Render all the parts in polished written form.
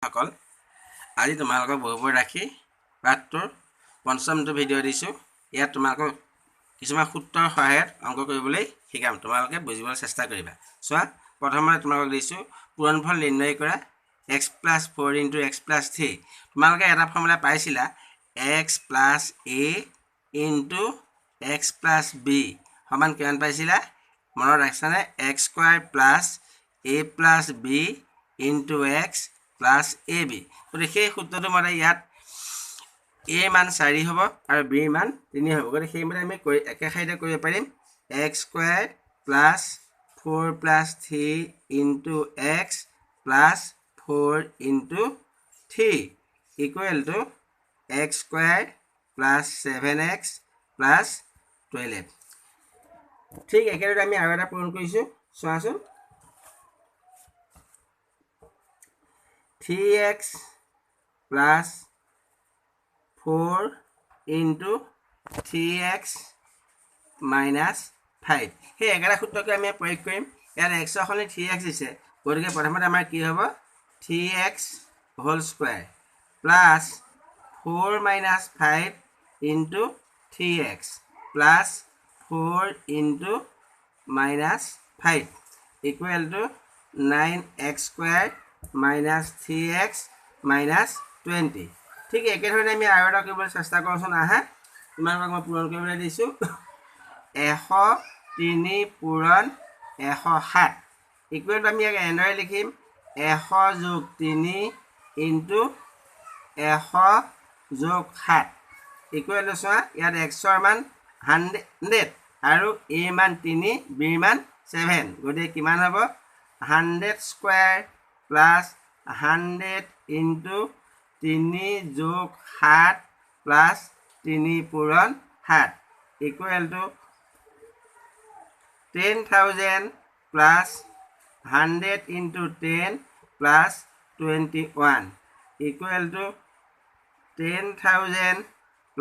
সকল আজি তোমালোকক বহুবোৰ ৰাখি পাঠটোৰ পঞ্চমটো ভিডিঅ' দিছোঁ। ইয়াত তোমালোকক কিছুমান সূত্ৰৰ সহায়ত অংক কৰিবলৈ শিকাম। তোমালোকে বুজিবলৈ চেষ্টা কৰিবা। চোৱা, প্ৰথমতে তোমালোকক দিছোঁ পূৰণফল নিৰ্ণয় কৰা x + 4 * x + 3। তোমালোকে এটা ফৰ্মুলা পাইছিলা x + a * x + b সমান কিমান পাইছিলা? মনত ৰাখিছানে? x² + a + b * x + ab। গতিকে সেই সূত্ৰটো মতে ইয়াত a মান 4 হ'ব আৰু b মান 3 হ'ব। গতিকে সেইমতে আমি একে ঠাইতে কৰিব পাৰিম x² + 4 + 3 * x + 4 * 3 = x² + 7x + 12। ঠিক একেদৰে আমি আৰু এটা পূৰণ কৰিছোঁ। চোৱাচোন, 3x + 4 * 3x - 5। সেই একেটা সূত্ৰকে আমি প্ৰয়োগ কৰিম। ইয়াত x ৰ সলনি 3x দিছে, গতিকে প্ৰথমতে আমাৰ কি হ'ব? 3x² + 4 - 5 * 3x + 4 * -5 = 9x² - 3x - 20। ঠিক একেধৰণে আমি আৰু এটা কৰিবলৈ চেষ্টা কৰোঁচোন। আহা, তোমালোকক মই পূৰণ কৰিবলৈ দিছোঁ 103 পূৰণ 107 = আমি ইয়াক এনেদৰে লিখিম 100 + 3 * 100 + 7 = চোৱা, ইয়াত x ৰ মান 100 আৰু a মান 3, b মান 7। গতিকে কিমান হ'ব? 100² + 100 * 3 + 7 + 3 পূৰণ 7 = 10,000 + 100 * 10 + 21 = 10,000 +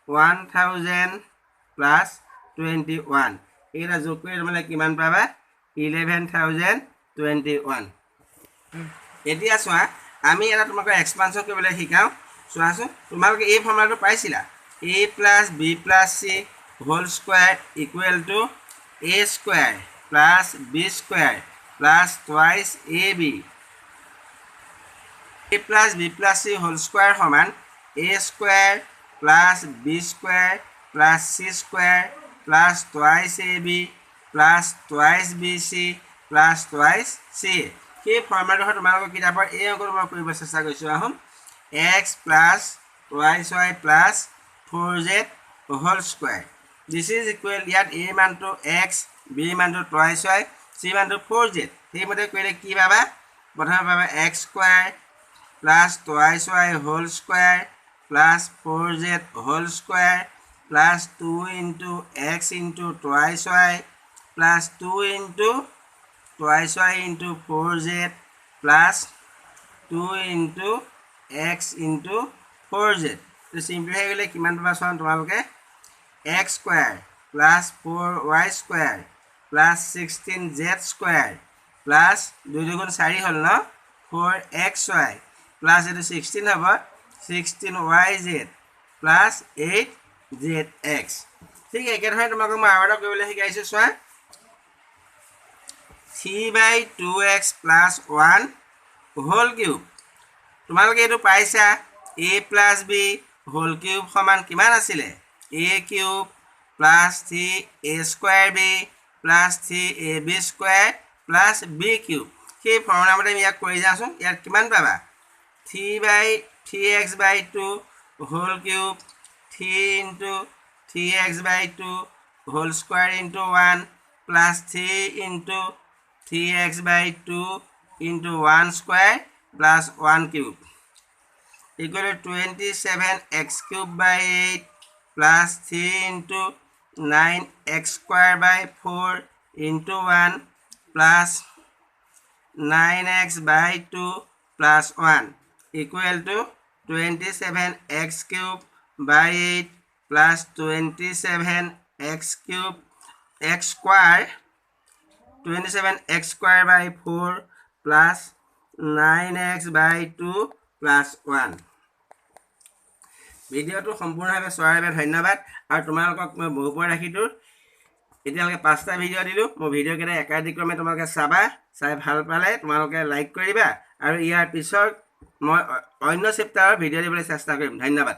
1,000 + 21। এইকেইটা যোগ কৰি তোমালোকে কিমান পাবা? 11,021। এতিয়া চোৱা, আমি এটা তোমালোকক এক্সপানশ্যন কৰিবলৈ শিকাওঁ। চোৱাচোন, তোমালোকে এই ফৰ্মুলাটো পাইছিলা a + b + c whole square = a² + b² + twice ab। a + b + c whole square সমান a² + b² + c² + twice ab + twice bc + twice ca। সেই ফৰ্মুলাটো তোমালোকৰ কিতাপৰ এই অংকটো মই কৰিব চেষ্টা কৰিছোঁ। আহোঁ, x + twice y + 4z whole square this is equal, ইয়াত a মানটো x, b মানটো twice y, c মানটো 4z। সেইমতে কৰিলে কি পাবা? প্ৰথমে পাবা x² + twice y whole square + 4z whole square + 2 * x * twice y + 2 * twice y * 4z + 2 * x * 4z। চিম্পলিফাই কৰিলে কিমান পাবা চোৱা তোমালোকে? x² + 4y² + 16z² + 2 × 4 হ'ল ন, 4xy + এইটো 16 হ'ব 16yz + 8zx। ঠিক একেধৰণে তোমালোকক মই আৰু এটা কৰিবলৈ শিকাইছোঁ। চোৱা, 3/2x + 1 হোল কিউব। তোমালোকে এইটো পাইছা a + b হোল কিউব সমান কিমান আছিলে? a³ + 3a² b + 3ab² + b³ সেই ফৰ্মুলা মতে আমি ইয়াক কৰি যাওঁচোন। ইয়াত কিমান পাবা? 3/3x/2 whole cube 3 × 3x/2 whole square * 1 + 3 × 3x/2 * 1 square + 1 cube = 27x³ + 3 × 9x²/4 * 1 + 9x/2 + 1 = 27x³ / 8 + 27x² x² 27x² / 4 + 9x/2 + 1 ভিডিঅ'টো সম্পূৰ্ণভাৱে চোৱাৰ বাবে ধন্যবাদ আৰু তোমালোকক মই বহুপুৱা ৰাখিছোঁ এতিয়ালৈকে 5টা ভিডিঅ' দিলোঁ মোৰ ভিডিঅ'কেইটা একাধিক্ৰমে তোমালোকে চাবা চাই ভাল পালে তোমালোকে লাইক কৰিবা আৰু ইয়াৰ পিছত মই অন্য চেপ্টাৰৰ ভিডিঅ' দিবলৈ চেষ্টা কৰিম ধন্যবাদ